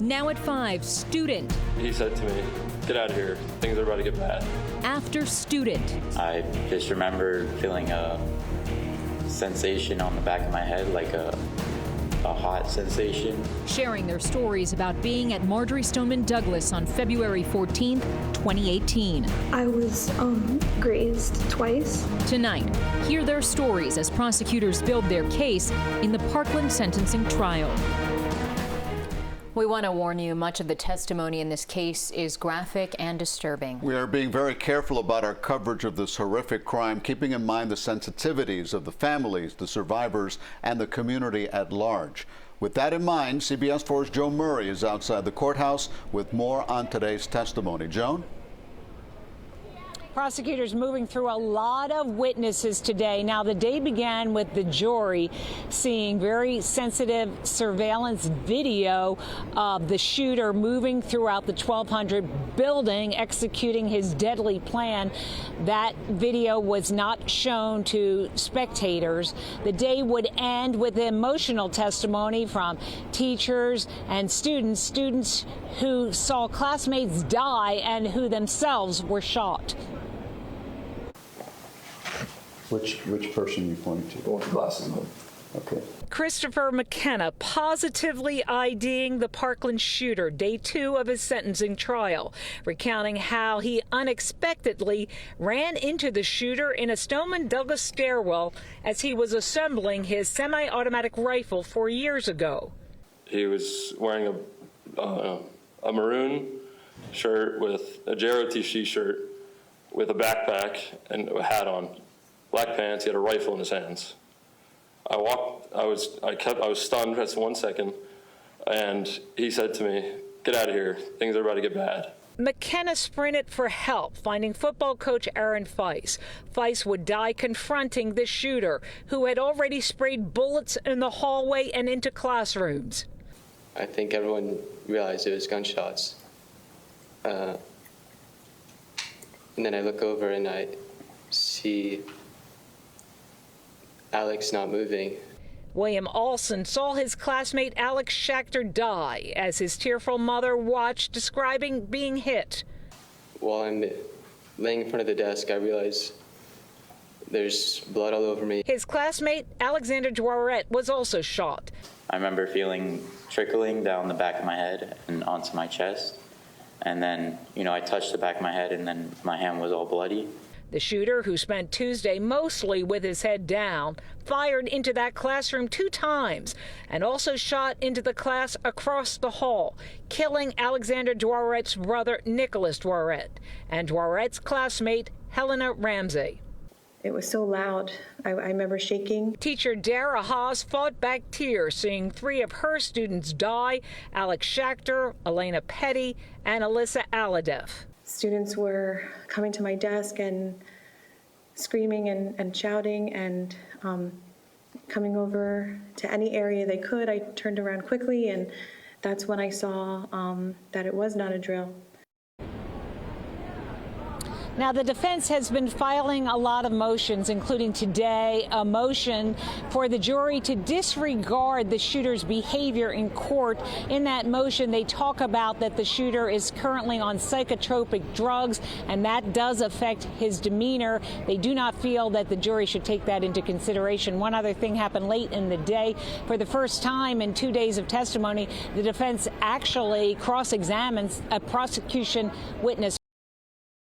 Now at 5, student. He said to me, "Get out of here. Things are about to get bad." After student. I just remember feeling a sensation on the back of my head, like a hot sensation. Sharing their stories about being at Marjory Stoneman Douglas on February 14th, 2018. I was grazed twice. Tonight, hear their stories as prosecutors build their case in the Parkland sentencing trial. We want to warn you, much of the testimony in this case is graphic and disturbing. We are being very careful about our coverage of this horrific crime, keeping in mind the sensitivities of the families, the survivors, and the community at large. With that in mind, CBS 4's Joe Murray is outside the courthouse with more on today's testimony. Joan? Prosecutors moving through a lot of witnesses today. Now, the day began with the jury seeing very sensitive surveillance video of the shooter moving throughout the 1200 building, executing his deadly plan. That video was not shown to spectators. The day would end with emotional testimony from teachers and students who saw classmates die and who themselves were shot. Which person are you pointing to? With the glasses on. Okay. Christopher McKenna positively IDing the Parkland shooter, day 2 of his sentencing trial, recounting how he unexpectedly ran into the shooter in a Stoneman Douglas stairwell as he was assembling his semi-automatic rifle 4 years ago. He was wearing a maroon shirt with a JROTC shirt with a backpack and a hat on. Black pants, he had a rifle in his hands. I was stunned for 1 second, and he said to me, "Get out of here. Things are about to get bad." McKenna sprinted for help, finding football coach Aaron Feis. Feis would die confronting the shooter, who had already sprayed bullets in the hallway and into classrooms. I think everyone realized it was gunshots. And then I look over and I see Alex not moving. William Alson saw his classmate Alex Schachter die as his tearful mother watched, describing being hit. While I'm laying in front of the desk, I realize there's blood all over me. His classmate Alexander Dworet was also shot. I remember feeling trickling down the back of my head and onto my chest. And then, I touched the back of my head and then my hand was all bloody. The shooter, who spent Tuesday mostly with his head down, fired into that classroom 2 times and also shot into the class across the hall, killing Alexander Dworet's brother, Nicholas Dworet, and Dworet's classmate, Helena Ramsay. It was so loud. I remember shaking. Teacher Dara Haas fought back tears, seeing 3 of her students die: Alex Schachter, Elena Petty, and Alyssa Alhadeff. Students were coming to my desk and screaming and shouting and coming over to any area they could. I turned around quickly, and that's when I saw that it was not a drill. Now, the defense has been filing a lot of motions, including today a motion for the jury to disregard the shooter's behavior in court. In that motion, they talk about that the shooter is currently on psychotropic drugs, and that does affect his demeanor. They do not feel that the jury should take that into consideration. One other thing happened late in the day. For the first time in 2 days of testimony, the defense actually cross-examines a prosecution witness